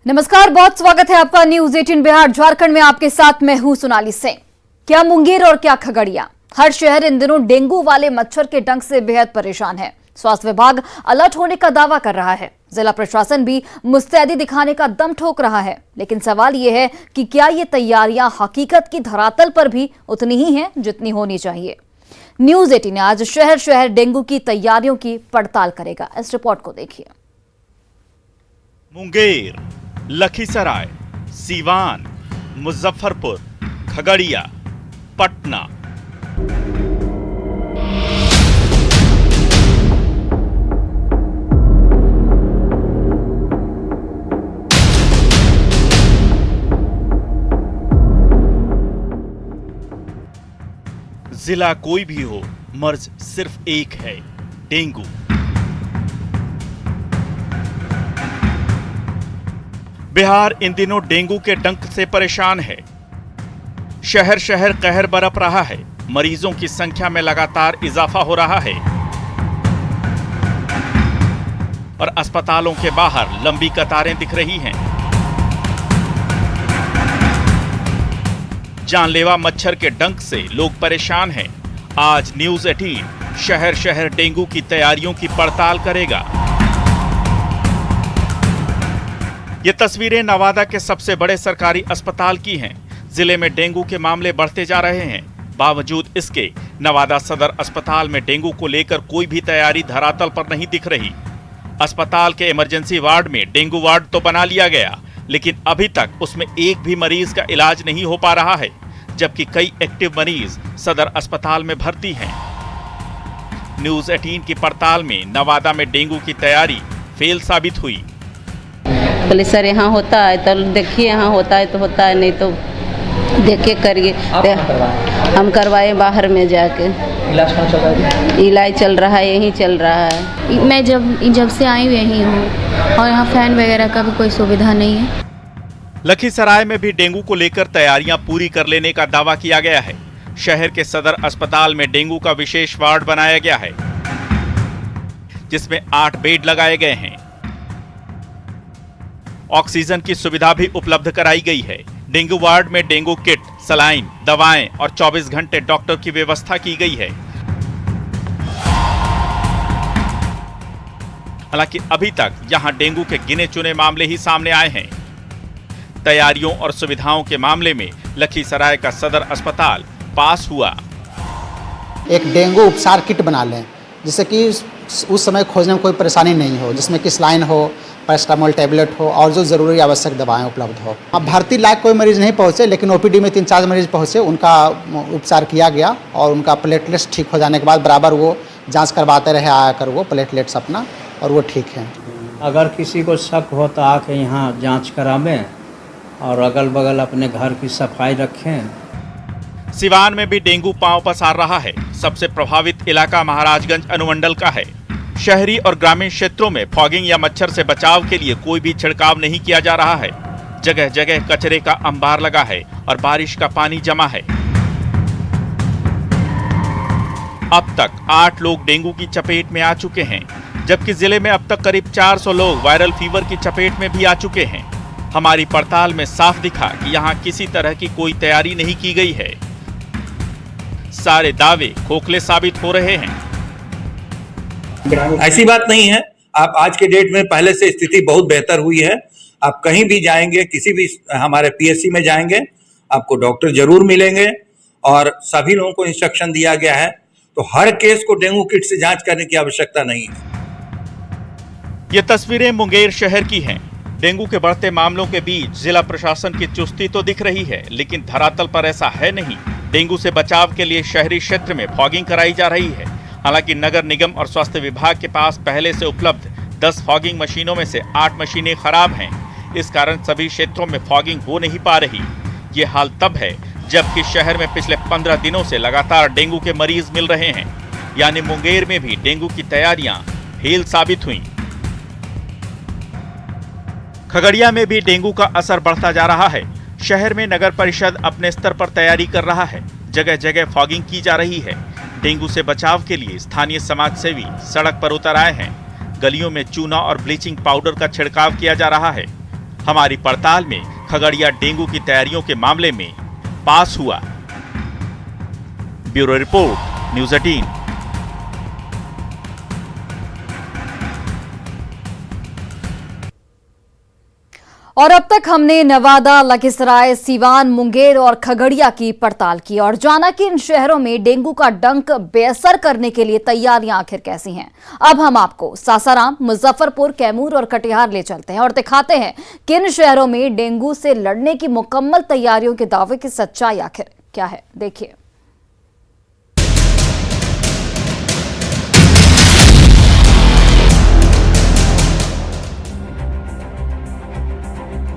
नमस्कार, बहुत स्वागत है आपका न्यूज 18 बिहार झारखंड में। आपके साथ मैं हूं सोनाली सिंह। क्या मुंगेर और क्या खगड़िया, हर शहर इन दिनों डेंगू वाले मच्छर के डंक से बेहद परेशान है। स्वास्थ्य विभाग अलर्ट होने का दावा कर रहा है, जिला प्रशासन भी मुस्तैदी दिखाने का दम ठोक रहा है। लेकिन सवाल यह है कि क्या ये तैयारियां हकीकत की धरातल पर भी उतनी ही हैं जितनी होनी चाहिए। न्यूज 18 आज शहर शहर डेंगू की तैयारियों की पड़ताल करेगा। इस रिपोर्ट को देखिए। मुंगेर, लखीसराय, सीवान, मुजफ्फरपुर, खगड़िया, पटना। जिला कोई भी हो, मर्ज सिर्फ एक है, डेंगू। बिहार इन दिनों डेंगू के डंक से परेशान है। शहर शहर कहर बरप रहा है। मरीजों की संख्या में लगातार इजाफा हो रहा है और अस्पतालों के बाहर लंबी कतारें दिख रही हैं। जानलेवा मच्छर के डंक से लोग परेशान हैं। आज न्यूज 18 शहर शहर डेंगू की तैयारियों की पड़ताल करेगा। ये तस्वीरें नवादा के सबसे बड़े सरकारी अस्पताल की हैं। जिले में डेंगू के मामले बढ़ते जा रहे हैं। बावजूद इसके नवादा सदर अस्पताल में डेंगू को लेकर कोई भी तैयारी धरातल पर नहीं दिख रही। अस्पताल के इमरजेंसी वार्ड में डेंगू वार्ड तो बना लिया गया, लेकिन अभी तक उसमें एक भी मरीज का इलाज नहीं हो पा रहा है, जबकि कई एक्टिव मरीज सदर अस्पताल में भर्ती हैं। न्यूज 18 की पड़ताल में नवादा में डेंगू की तैयारी फेल साबित हुई। बोले सर यहाँ होता है तो देखिए, यहाँ होता है तो होता है, नहीं तो देख के करिए। हम करवाए बाहर में जाके। इलाज कहाँ चल रहा है? इलाज चल रहा है, यहीं चल रहा है। मैं जब से आई हूँ यहीं हूँ और यहाँ फैन वगैरह का भी कोई सुविधा नहीं है। लखीसराय में भी डेंगू को लेकर तैयारियां पूरी कर लेने का दावा किया गया है। शहर के सदर अस्पताल में डेंगू का विशेष वार्ड बनाया गया है, जिसमें 8 बेड लगाए गए हैं। ऑक्सीजन की सुविधा भी उपलब्ध कराई गई है। डेंगू वार्ड में डेंगू किट, सलाइन, दवाएं और 24 घंटे डॉक्टर की व्यवस्था की गई है। हालांकि अभी तक यहां डेंगू के गिने चुने मामले ही सामने आए हैं। तैयारियों और सुविधाओं के मामले में लखीसराय का सदर अस्पताल पास हुआ। एक डेंगू उपचार किट बना लें, जिससे कि उस समय खोजने में कोई परेशानी नहीं हो, जिसमें कि सलाइन हो, पैरास्टामोल टैबलेट हो और जो ज़रूरी आवश्यक दवाएं उपलब्ध हो। अब भर्ती लायक कोई मरीज नहीं पहुंचे, लेकिन ओपीडी में 3-4 मरीज पहुंचे, उनका उपचार किया गया और उनका प्लेटलेट्स ठीक हो जाने के बाद बराबर वो जांच करवाते रहे आया कर वो प्लेटलेट्स अपना, और वो ठीक है। अगर किसी को शक हो तो आके यहाँ जांच करावें और अगल बगल अपने घर की सफाई रखें। सिवान में भी डेंगू पांव पसार रहा है। सबसे प्रभावित इलाका महाराजगंज अनुमंडल का है। शहरी और ग्रामीण क्षेत्रों में फॉगिंग या मच्छर से बचाव के लिए कोई भी छिड़काव नहीं किया जा रहा है। जगह जगह कचरे का अंबार लगा है और बारिश का पानी जमा है। अब तक 8 लोग डेंगू की चपेट में आ चुके हैं, जबकि जिले में अब तक करीब 400 लोग वायरल फीवर की चपेट में भी आ चुके हैं। हमारी पड़ताल में साफ दिखा कि यहाँ किसी तरह की कोई तैयारी नहीं की गई है। सारे दावे खोखले साबित हो रहे हैं। ऐसी बात नहीं है। आप आज के डेट में पहले से स्थिति बहुत बेहतर हुई है। आप कहीं भी जाएंगे, किसी भी हमारे पीएचसी में जाएंगे, आपको डॉक्टर जरूर मिलेंगे और सभी लोगों को इंस्ट्रक्शन दिया गया है, तो हर केस को डेंगू किट से जांच करने की आवश्यकता नहीं है। ये तस्वीरें मुंगेर शहर की हैं। डेंगू के बढ़ते मामलों के बीच जिला प्रशासन की चुस्ती तो दिख रही है, लेकिन धरातल पर ऐसा है नहीं। डेंगू से बचाव के लिए शहरी क्षेत्र में फॉगिंग कराई जा रही है। हालांकि नगर निगम और स्वास्थ्य विभाग के पास पहले से उपलब्ध 10 फॉगिंग मशीनों में से 8 मशीनें खराब हैं। इस कारण सभी क्षेत्रों में फॉगिंग हो नहीं पा रही। ये हाल तब है जबकि शहर में पिछले 15 दिनों से लगातार डेंगू के मरीज मिल रहे हैं। यानी मुंगेर में भी डेंगू की तैयारियां फेल साबित हुई। खगड़िया में भी डेंगू का असर बढ़ता जा रहा है। शहर में नगर परिषद अपने स्तर पर तैयारी कर रहा है। जगह जगह फॉगिंग की जा रही है। डेंगू से बचाव के लिए स्थानीय समाज सेवी सड़क पर उतर आए हैं। गलियों में चूना और ब्लीचिंग पाउडर का छिड़काव किया जा रहा है। हमारी पड़ताल में खगड़िया डेंगू की तैयारियों के मामले में पास हुआ। Bureau report, news 18। और अब तक हमने नवादा, लखीसराय, सीवान, मुंगेर और खगड़िया की पड़ताल की और जाना कि इन शहरों में डेंगू का डंक बेअसर करने के लिए तैयारियां आखिर कैसी हैं। अब हम आपको सासाराम, मुजफ्फरपुर, कैमूर और कटिहार ले चलते हैं और दिखाते हैं कि इन शहरों में डेंगू से लड़ने की मुकम्मल तैयारियों के दावे की सच्चाई आखिर क्या है। देखिए।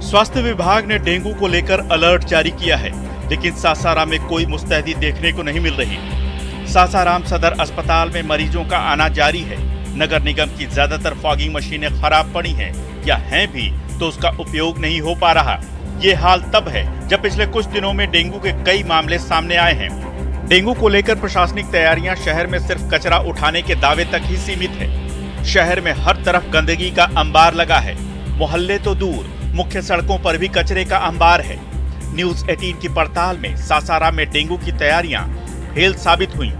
स्वास्थ्य विभाग ने डेंगू को लेकर अलर्ट जारी किया है, लेकिन सासाराम में कोई मुस्तैदी देखने को नहीं मिल रही। सासाराम सदर अस्पताल में मरीजों का आना जारी है। नगर निगम की ज्यादातर फॉगिंग मशीनें खराब पड़ी हैं या हैं भी तो उसका उपयोग नहीं हो पा रहा। ये हाल तब है जब पिछले कुछ दिनों में डेंगू के कई मामले सामने आए हैं। डेंगू को लेकर प्रशासनिक तैयारियां शहर में सिर्फ कचरा उठाने के दावे तक ही सीमित है। शहर में हर तरफ गंदगी का अंबार लगा है। मोहल्ले तो दूर, मुख्य सड़कों पर भी कचरे का अंबार है। न्यूज़ 18 की पड़ताल में सासाराम में डेंगू की तैयारियां फेल साबित हुई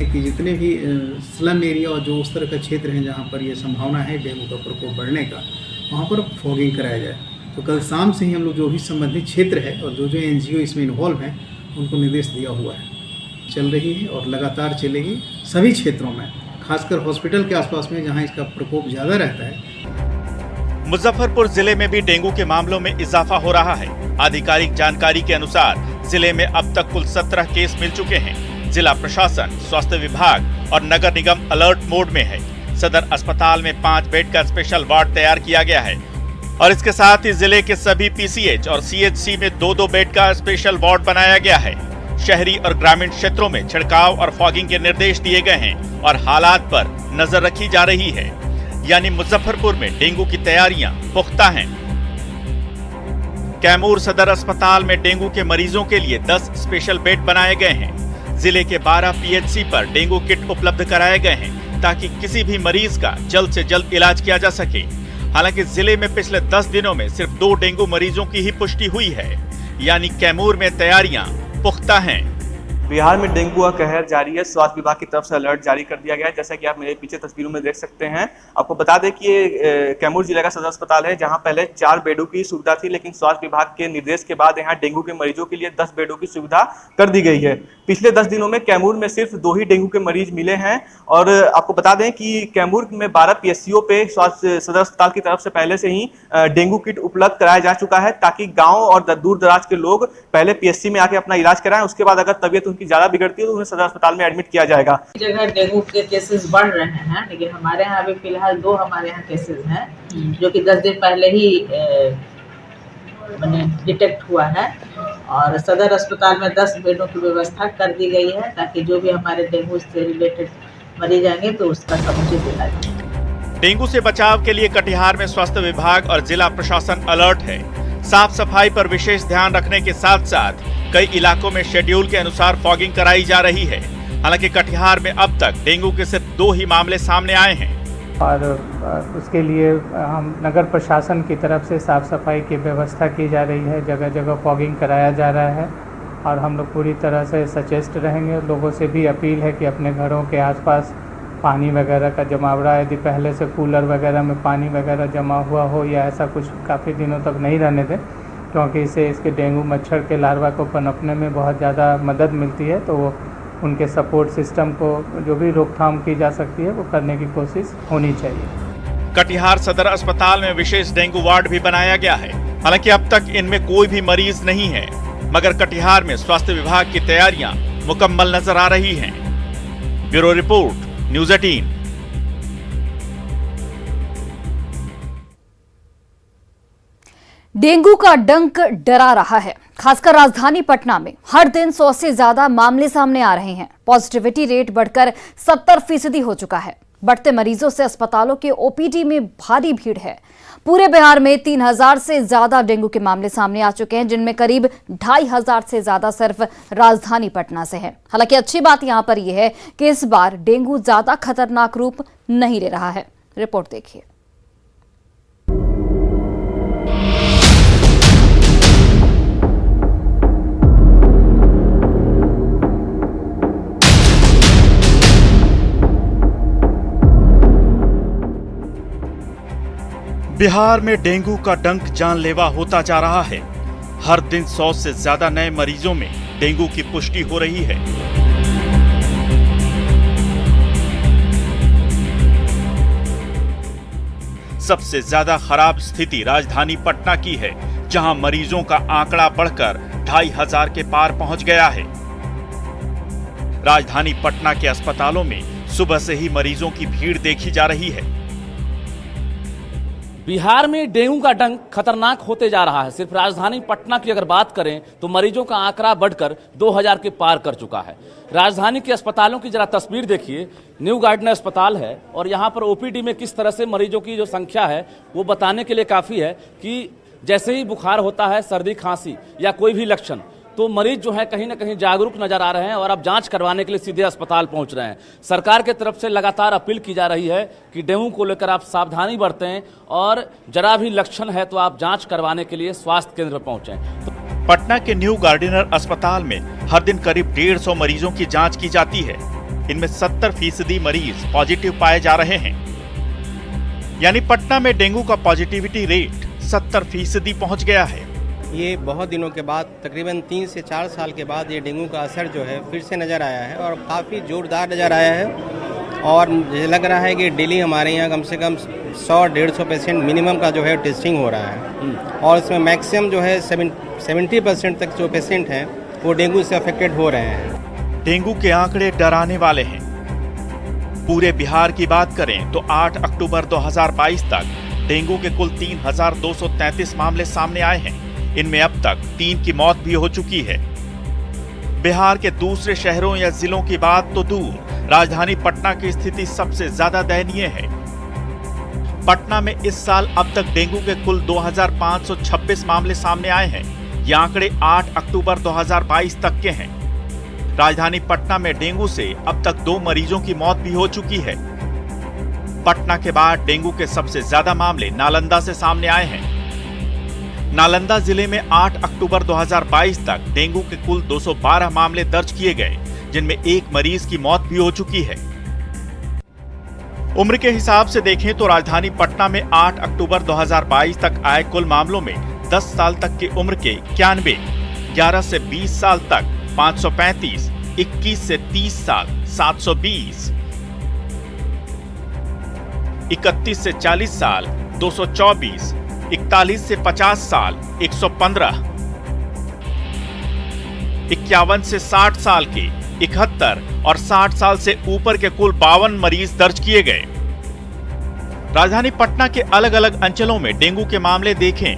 कि जितने भी स्लम एरिया और जो उस तरह का क्षेत्र हैं जहां पर ये संभावना है डेंगू का प्रकोप बढ़ने का, वहां पर फॉगिंग कराया जाए। तो कल शाम से ही हम लोग जो भी संबंधित क्षेत्र है और जो एनजीओ इसमें इन्वॉल्व हैं उनको निर्देश दिया हुआ है, चल रही है और लगातार चलेगी सभी क्षेत्रों में, खासकर हॉस्पिटल के आसपास में जहाँ इसका प्रकोप ज़्यादा रहता है। मुजफ्फरपुर जिले में भी डेंगू के मामलों में इजाफा हो रहा है। आधिकारिक जानकारी के अनुसार जिले में अब तक कुल 17 केस मिल चुके हैं। जिला प्रशासन, स्वास्थ्य विभाग और नगर निगम अलर्ट मोड में है। सदर अस्पताल में 5 बेड का स्पेशल वार्ड तैयार किया गया है और इसके साथ ही जिले के सभी पीसीएच और सीएचसी में 2-2 बेड का स्पेशल वार्ड बनाया गया है। शहरी और ग्रामीण क्षेत्रों में छिड़काव और फॉगिंग के निर्देश दिए गए हैं और हालात पर नजर रखी जा रही है। यानी मुजफ्फरपुर में डेंगू की तैयारियां पुख्ता हैं। कैमूर सदर अस्पताल में डेंगू के मरीजों के लिए 10 स्पेशल बेड बनाए गए हैं। जिले के 12 पीएचसी पर डेंगू किट उपलब्ध कराए गए हैं ताकि किसी भी मरीज का जल्द से जल्द इलाज किया जा सके। हालांकि जिले में पिछले 10 दिनों में सिर्फ 2 डेंगू मरीजों की ही पुष्टि हुई है। यानी कैमूर में तैयारियां पुख्ता हैं। बिहार में डेंगू का कहर जारी है। स्वास्थ्य विभाग की तरफ से अलर्ट जारी कर दिया गया है, जैसा कि आप मेरे पीछे तस्वीरों में देख सकते हैं। आपको बता दें कि ये कैमूर जिले का सदर अस्पताल है, जहां पहले 4 बेडों की सुविधा थी, लेकिन स्वास्थ्य विभाग के निर्देश के बाद यहां डेंगू के मरीजों के लिए 10 बेडों की सुविधा कर दी गई है। पिछले 10 दिनों में कैमूर में सिर्फ 2 ही डेंगू के मरीज मिले हैं और आपको बता दें कि कैमूर में 12 पीएचसीओ पे स्वास्थ्य सदर अस्पताल की तरफ से पहले से ही डेंगू किट उपलब्ध कराया जा चुका है, ताकि गाँव और दूर दराज के लोग पहले पीएचसी में आके अपना इलाज कराएं। उसके बाद अगर तबियत उनकी ज्यादा बिगड़ती है तो उन्हें सदर अस्पताल में एडमिट किया जाएगा। जगह डेंगू के केसेस बढ़ रहे हैं, लेकिन हमारे यहाँ अभी फिलहाल 2 हमारे यहाँ केसेस हैं जो कि 10 दिन पहले ही डिटेक्ट हुआ है और सदर अस्पताल में 10 बेडों की व्यवस्था कर दी गई है ताकि जो भी हमारे डेंगू से रिलेटेड मरीज आएंगे तो उसका समुचित इलाज। डेंगू से बचाव के लिए कटिहार में स्वास्थ्य विभाग और जिला प्रशासन अलर्ट है। साफ सफाई पर विशेष ध्यान रखने के साथ साथ कई इलाकों में शेड्यूल के अनुसार फॉगिंग कराई जा रही है। हालांकि कटिहार में अब तक डेंगू के सिर्फ 2 ही मामले सामने आए हैं और उसके लिए हम नगर प्रशासन की तरफ से साफ सफाई की व्यवस्था की जा रही है। जगह जगह फॉगिंग कराया जा रहा है और हम लोग पूरी तरह से सचेष्ट रहेंगे। लोगों से भी अपील है कि अपने घरों के आसपास पानी वगैरह का जमावड़ा, यदि पहले से कूलर वगैरह में पानी वगैरह जमा हुआ हो या ऐसा कुछ काफ़ी दिनों तक नहीं रहने दें, क्योंकि इससे इसके डेंगू मच्छर के लार्वा को पनपने में बहुत ज़्यादा मदद मिलती है। तो वो उनके सपोर्ट सिस्टम को जो भी रोकथाम की जा सकती है वो करने की कोशिश होनी चाहिए। कटिहार सदर अस्पताल में विशेष डेंगू वार्ड भी बनाया गया है। हालांकि अब तक इनमें कोई भी मरीज नहीं है, मगर कटिहार में स्वास्थ्य विभाग की तैयारियां मुकम्मल नजर आ रही हैं। Bureau report, news 18। डेंगू का डंक डरा रहा है। खासकर राजधानी पटना में हर दिन 100 से ज्यादा मामले सामने आ रहे हैं। पॉजिटिविटी रेट बढ़कर 70% हो चुका है। बढ़ते मरीजों से अस्पतालों के ओपीडी में भारी भीड़ है। पूरे बिहार में 3000 से ज्यादा डेंगू के मामले सामने आ चुके हैं, जिनमें करीब 2500 से ज्यादा सिर्फ राजधानी पटना से है। हालांकि अच्छी बात यहां पर यह है कि इस बार डेंगू ज्यादा खतरनाक रूप नहीं ले रहा है। रिपोर्ट देखिए। बिहार में डेंगू का डंक जानलेवा होता जा रहा है। हर दिन 100 से ज्यादा नए मरीजों में डेंगू की पुष्टि हो रही है। सबसे ज्यादा खराब स्थिति राजधानी पटना की है, जहां मरीजों का आंकड़ा बढ़कर 2500 के पार पहुंच गया है। राजधानी पटना के अस्पतालों में सुबह से ही मरीजों की भीड़ देखी जा रही है। बिहार में डेंगू का डंक खतरनाक होते जा रहा है। सिर्फ राजधानी पटना की अगर बात करें तो मरीजों का आंकड़ा बढ़कर 2000 के पार कर चुका है। राजधानी के अस्पतालों की जरा तस्वीर देखिए। न्यू गार्डन अस्पताल है और यहाँ पर ओपीडी में किस तरह से मरीजों की जो संख्या है वो बताने के लिए काफ़ी है कि जैसे ही बुखार होता है, सर्दी खांसी या कोई भी लक्षण, तो मरीज जो है कहीं ना कहीं जागरूक नजर आ रहे हैं और अब जांच करवाने के लिए सीधे अस्पताल पहुंच रहे हैं। सरकार के तरफ से लगातार अपील की जा रही है कि डेंगू को लेकर आप सावधानी बरतें और जरा भी लक्षण है तो आप जांच करवाने के लिए स्वास्थ्य केंद्र पर पहुंचें। पटना के न्यू गार्डिनर अस्पताल में हर दिन करीब 150 मरीजों की जांच की जाती है। इनमें 70% मरीज पॉजिटिव पाए जा रहे हैं, यानी पटना में डेंगू का पॉजिटिविटी रेट 70% पहुंच गया है। ये बहुत दिनों के बाद, तकरीबन 3 से 4 साल के बाद ये डेंगू का असर जो है फिर से नज़र आया है और काफ़ी जोरदार नज़र आया है। और मुझे लग रहा है कि डेली हमारे यहाँ कम से कम 100-150 पेशेंट मिनिमम का जो है टेस्टिंग हो रहा है और इसमें मैक्सिमम जो है 70% तक जो पेशेंट हैं वो डेंगू से अफेक्टेड हो रहे हैं। डेंगू के आंकड़े डराने वाले हैं। पूरे बिहार की बात करें तो 8 अक्टूबर 2022 तक डेंगू के कुल 3233 मामले सामने आए हैं। इनमें अब तक 3 की मौत भी हो चुकी है। बिहार के दूसरे शहरों या जिलों की बात तो दूर, राजधानी पटना की स्थिति सबसे ज्यादा दयनीय है। पटना में इस साल अब तक डेंगू के कुल 2526 मामले सामने आए हैं। ये आंकड़े 8 अक्टूबर 2022 तक के हैं। राजधानी पटना में डेंगू से अब तक 2 मरीजों की मौत भी हो चुकी है। पटना के बाद डेंगू के सबसे ज्यादा मामले नालंदा से सामने आए हैं। नालंदा जिले में 8 अक्टूबर 2022 तक डेंगू के कुल 212 मामले दर्ज किए गए, जिनमें 1 मरीज की मौत भी हो चुकी है। उम्र के हिसाब से देखें तो राजधानी पटना में 8 अक्टूबर 2022 तक आए कुल मामलों में 10 साल तक की उम्र के 91, 11 से 20 साल तक 535, 21 से 30 साल 720, 31 से 40 साल 224, 41 से 50 साल 115, 51 से 60 साल के 71 और 60 साल से ऊपर के कुल 52 मरीज दर्ज किए गए। राजधानी पटना के अलग अलग अंचलों में डेंगू के मामले देखें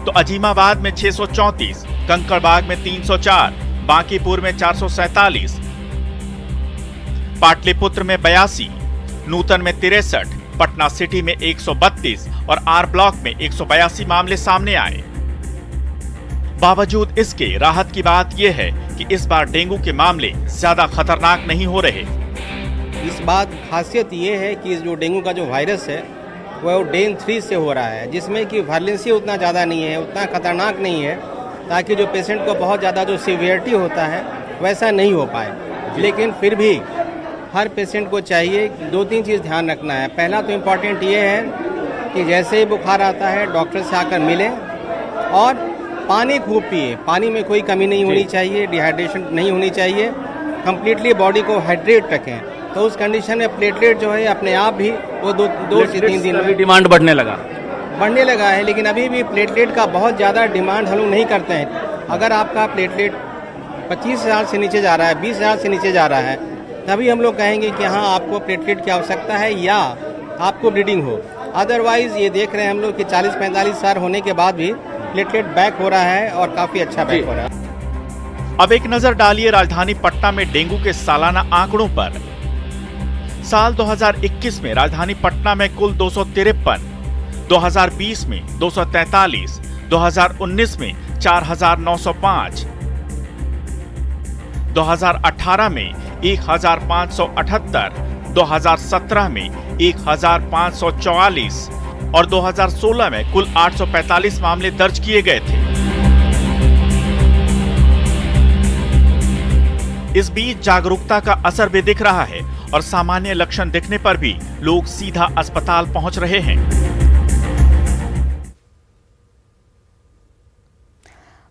तो अजीमाबाद में 634, कंकड़बाग में 304, बांकीपुर में 447, पाटलिपुत्र में 82, नूतन में 63, पटना सिटी में 132 और आर ब्लॉक में 182 मामले सामने आए। बावजूद इसके राहत की बात यह है कि इस बार डेंगू के मामले ज्यादा खतरनाक नहीं हो रहे। इस बात खासियत ये है कि जो डेंगू का जो वायरस है वह डेन 3 से हो रहा है, जिसमें कि वायलेंसी उतना ज़्यादा नहीं है, उतना खतरनाक नहीं है, ताकि जो पेशेंट को बहुत ज़्यादा जो सीवियरिटी होता है वैसा नहीं हो पाए। लेकिन फिर भी हर पेशेंट को चाहिए 2-3 चीज़ ध्यान रखना है। पहला तो इम्पॉर्टेंट ये है कि जैसे ही बुखार आता है डॉक्टर से आकर मिलें और पानी खूब पिए। पानी में कोई कमी नहीं होनी चाहिए, डिहाइड्रेशन नहीं होनी चाहिए, कंप्लीटली बॉडी को हाइड्रेट रखें। तो उस कंडीशन में प्लेटलेट जो है अपने आप भी वो 2 से 3 दिन में डिमांड बढ़ने लगा है, लेकिन अभी भी प्लेटलेट का बहुत ज़्यादा डिमांड हम लोग नहीं करते हैं। अगर आपका प्लेटलेट 25,000 से नीचे जा रहा है, 20,000 से नीचे जा रहा है, तभी हम लोग कहेंगे कि हाँ आपको प्लेटलेट की आवश्यकता है या आपको ब्लीडिंग हो। अदरवाइज ये देख रहे हैं हम लोग कि 40-45 साल होने के बाद भी प्लेटलेट बैक हो रहा है और काफ़ी अच्छा बैक हो रहा है। अब एक नजर डालिए राजधानी पटना में डेंगू के सालाना आंकड़ों पर। साल 2021 में राजधानी पटना में कुल 253, 2020 में 243, 2019 में 4,905, 2018 में 1,578, 2017 में 1,544 और 2016 में कुल 845 मामले दर्ज किए गए थे। इस बीच जागरूकता का असर भी दिख रहा है और सामान्य लक्षण दिखने पर भी लोग सीधा अस्पताल पहुंच रहे हैं।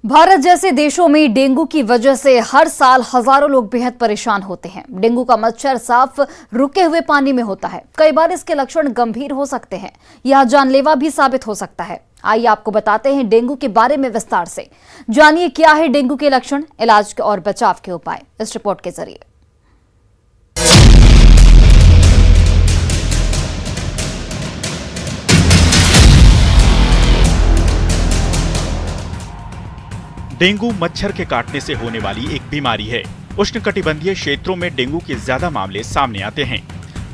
भारत जैसे देशों में डेंगू की वजह से हर साल हजारों लोग बेहद परेशान होते हैं। डेंगू का मच्छर साफ रुके हुए पानी में होता है। कई बार इसके लक्षण गंभीर हो सकते हैं, यह जानलेवा भी साबित हो सकता है। आइए आपको बताते हैं डेंगू के बारे में विस्तार से। जानिए क्या है डेंगू के लक्षण, इलाज और बचाव के उपाय इस रिपोर्ट के जरिए। डेंगू मच्छर के काटने से होने वाली एक बीमारी है। उष्णकटिबंधीय क्षेत्रों में डेंगू के ज्यादा मामले सामने आते हैं।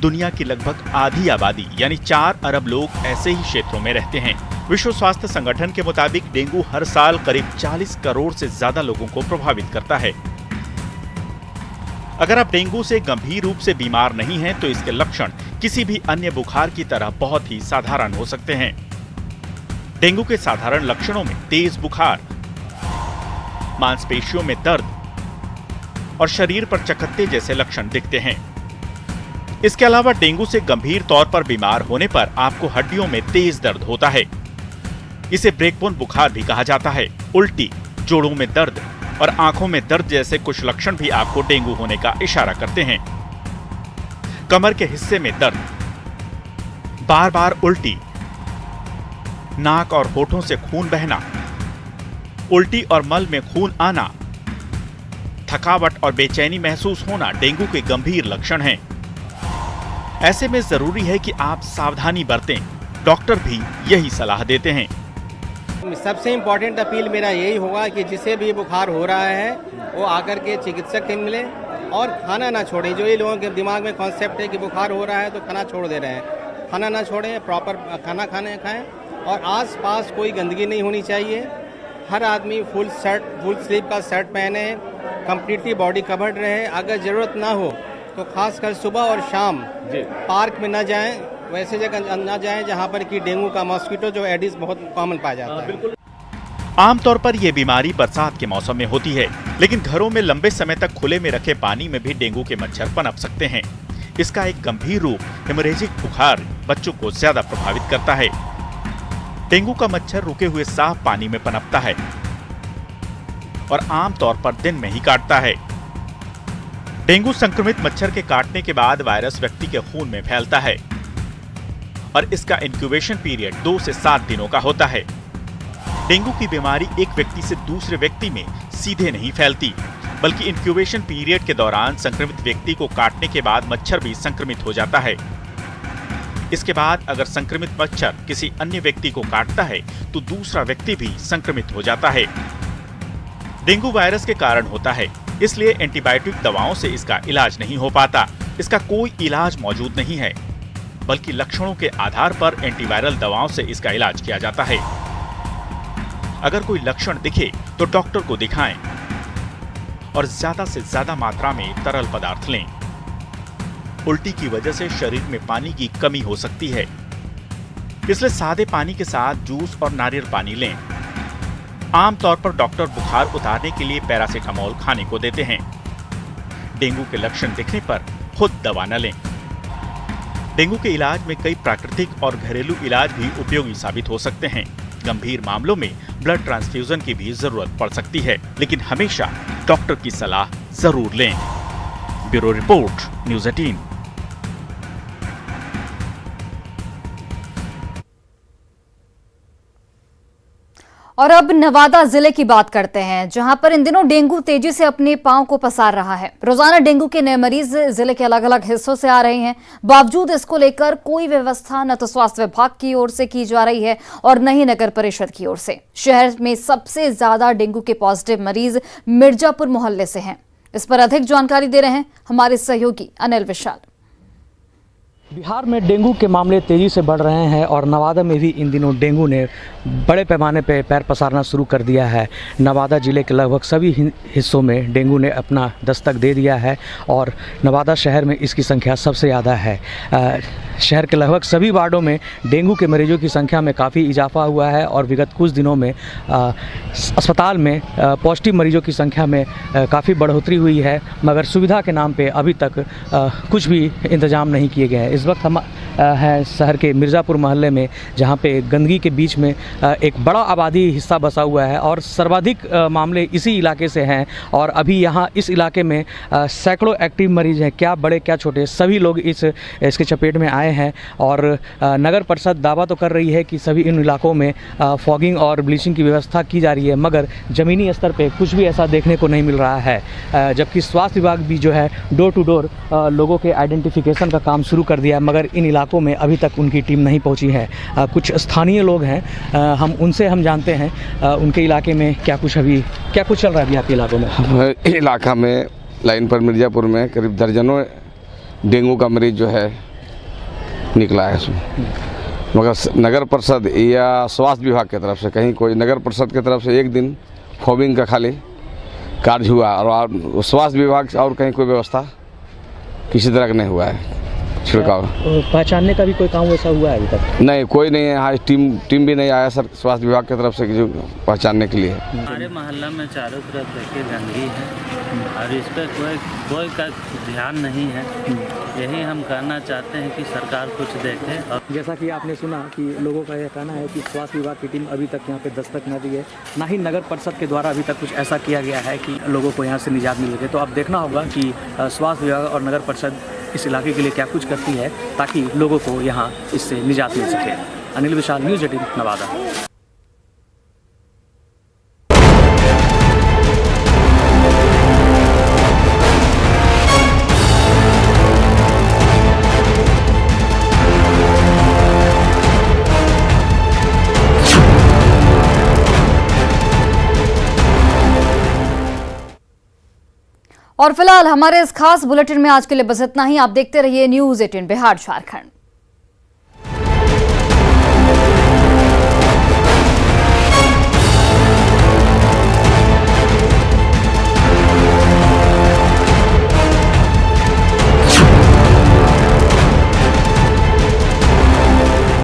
दुनिया की लगभग आधी आबादी यानी 4 अरब लोग ऐसे ही क्षेत्रों में रहते हैं। विश्व स्वास्थ्य संगठन के मुताबिक डेंगू हर साल करीब 40 करोड़ से ज्यादा लोगों को प्रभावित करता है। अगर आप डेंगू से गंभीर रूप से बीमार नहीं हैं, तो इसके लक्षण किसी भी अन्य बुखार की तरह बहुत ही साधारण हो सकते हैं। डेंगू के साधारण लक्षणों में तेज बुखार, मांसपेशियों में दर्द और शरीर पर चकत्ते जैसे लक्षण दिखते हैं। इसके अलावा डेंगू से गंभीर तौर पर बीमार होने पर आपको हड्डियों में तेज दर्द होता है। इसे ब्रेकबोन बुखार भी कहा जाता है। उल्टी, जोड़ों में दर्द और आंखों में दर्द जैसे कुछ लक्षण भी आपको डेंगू होने का इशारा करते हैं। कमर के हिस्से में दर्द, बार बार उल्टी, नाक और होठों से खून बहना, उल्टी और मल में खून आना, थकावट और बेचैनी महसूस होना डेंगू के गंभीर लक्षण हैं। ऐसे में जरूरी है कि आप सावधानी बरतें। डॉक्टर भी यही सलाह देते हैं। सबसे इम्पोर्टेंट अपील मेरा यही होगा कि जिसे भी बुखार हो रहा है वो आकर के चिकित्सक से मिले और खाना ना छोड़ें। जो ये लोगों के दिमाग में कॉन्सेप्ट है कि बुखार हो रहा है तो खाना छोड़ दे रहे हैं, खाना ना छोड़ें, प्रॉपर खाना खाएं और आसपास कोई गंदगी नहीं होनी चाहिए। हर आदमी फुल स्लीव का शर्ट पहने, कंप्लीटली बॉडी कवर्ड रहे। अगर जरूरत ना हो तो खासकर सुबह और शाम पार्क में ना जाएं, वैसे जगह ना जाएं जहां पर कि डेंगू का मॉस्किटो जो एडिस बहुत कॉमन पाया जाता है। आमतौर पर यह बीमारी बरसात के मौसम में होती है, लेकिन घरों में लंबे समय तक खुले में रखे पानी में भी डेंगू के मच्छर पनप सकते हैं। इसका एक गंभीर रूप हेमोरेजिक बुखार बच्चों को ज्यादा प्रभावित करता है। डेंगू का मच्छर रुके हुए साफ पानी में पनपता है और आमतौर पर दिन में ही काटता है। डेंगू संक्रमित मच्छर के काटने के बाद वायरस व्यक्ति के खून में फैलता है और इसका इंक्यूबेशन पीरियड 2 से 7 दिनों का होता है। डेंगू की बीमारी एक व्यक्ति से दूसरे व्यक्ति में सीधे नहीं फैलती, बल्कि इंक्यूबेशन पीरियड के दौरान संक्रमित व्यक्ति को काटने के बाद मच्छर भी संक्रमित हो जाता है। इसके बाद अगर संक्रमित मच्छर किसी अन्य व्यक्ति को काटता है तो दूसरा व्यक्ति भी संक्रमित हो जाता है। डेंगू वायरस के कारण होता है, इसलिए एंटीबायोटिक दवाओं से इसका इलाज नहीं हो पाता। इसका कोई इलाज मौजूद नहीं है, बल्कि लक्षणों के आधार पर एंटीवायरल दवाओं से इसका इलाज किया जाता है। अगर कोई लक्षण दिखे तो डॉक्टर को दिखाएं और ज्यादा से ज्यादा मात्रा में तरल पदार्थ लें। उल्टी की वजह से शरीर में पानी की कमी हो सकती है, इसलिए सादे पानी के साथ जूस और नारियल पानी लें। आमतौर पर डॉक्टर बुखार उतारने के लिए पैरासीटामोल खाने को देते हैं। डेंगू के लक्षण दिखने पर खुद दवा न लें। डेंगू के इलाज में कई प्राकृतिक और घरेलू इलाज भी उपयोगी साबित हो सकते हैं। गंभीर मामलों में ब्लड ट्रांसफ्यूजन की भी जरूरत पड़ सकती है, लेकिन हमेशा डॉक्टर की सलाह जरूर लें। Bureau report, news 18। और अब नवादा जिले की बात करते हैं, जहां पर इन दिनों डेंगू तेजी से अपने पांव को पसार रहा है। रोजाना डेंगू के नए मरीज जिले के अलग अलग हिस्सों से आ रहे हैं। बावजूद इसको लेकर कोई व्यवस्था न तो स्वास्थ्य विभाग की ओर से की जा रही है और न ही नगर परिषद की ओर से। शहर में सबसे ज्यादा डेंगू के पॉजिटिव मरीज मिर्जापुर मोहल्ले से हैं। इस पर अधिक जानकारी दे रहे हैं हमारे सहयोगी अनिल विशाल। बिहार में डेंगू के मामले तेज़ी से बढ़ रहे हैं और नवादा में भी इन दिनों डेंगू ने बड़े पैमाने पर पैर पसारना शुरू कर दिया है। नवादा जिले के लगभग सभी हिस्सों में डेंगू ने अपना दस्तक दे दिया है और नवादा शहर में इसकी संख्या सबसे ज़्यादा है। शहर के लगभग सभी वार्डों में डेंगू के मरीजों की संख्या में काफ़ी इजाफा हुआ है और विगत कुछ दिनों में अस्पताल में पॉजिटिव मरीजों की संख्या में काफ़ी बढ़ोतरी हुई है, मगर सुविधा के नाम पे अभी तक कुछ भी इंतजाम नहीं किए गए हैं। इस वक्त हम हैं शहर के मिर्ज़ापुर मोहल्ले में, जहाँ पे गंदगी के बीच में एक बड़ा आबादी हिस्सा बसा हुआ है और सर्वाधिक मामले इसी इलाके से हैं और अभी यहाँ इस इलाके में सैकड़ों एक्टिव मरीज हैं, क्या बड़े क्या छोटे, सभी लोग इसके चपेट में आए हैं। और नगर परिषद दावा तो कर रही है कि सभी इन इलाकों में फॉगिंग और ब्लीचिंग की व्यवस्था की जा रही है, मगर ज़मीनी स्तर पे कुछ भी ऐसा देखने को नहीं मिल रहा है। जबकि स्वास्थ्य विभाग भी जो है डोर टू डोर लोगों के आइडेंटिफिकेशन का काम शुरू कर दिया, मगर इन इलाकों में अभी तक उनकी टीम नहीं पहुंची है। कुछ स्थानीय लोग हैं, हम उनसे जानते हैं उनके इलाके में क्या कुछ चल रहा है अभी आपके इलाकों में। इलाका में लाइन पर मिर्ज़ापुर में करीब दर्जनों डेंगू का मरीज जो है निकला है उसमें, मगर नगर परिषद या स्वास्थ्य विभाग की तरफ से कहीं कोई नगर परिषद की तरफ से एक दिन फॉगिंग का खाली कार्य हुआ और स्वास्थ्य विभाग और कहीं कोई व्यवस्था किसी तरह का नहीं हुआ है। छिड़काव पहचानने का भी कोई काम वैसा हुआ है अभी तक? नहीं, कोई नहीं है यहाँ, टीम भी नहीं आया सर स्वास्थ्य विभाग की तरफ से जो पहचानने के लिए। हमारे मोहल्ला में चारों तरफ देखिए गंदगी है और इस पर कोई का ध्यान नहीं है। यही हम कहना चाहते हैं कि सरकार कुछ देखे। और जैसा कि आपने सुना कि लोगों का यह कहना है कि स्वास्थ्य विभाग की टीम अभी तक यहाँ पे दस्तक न दी है, ना ही नगर परिषद के द्वारा अभी तक कुछ ऐसा किया गया है कि लोगों को यहाँ से निजात मिल सके। तो अब देखना होगा कि स्वास्थ्य विभाग और नगर परिषद इस इलाके के लिए क्या कुछ करती है ताकि लोगों को यहाँ इससे निजात मिल सके। अनिल विशाल, न्यूज़ 18 नवादा। और फिलहाल हमारे इस खास बुलेटिन में आज के लिए बस इतना ही। आप देखते रहिए न्यूज़ 18 बिहार झारखंड।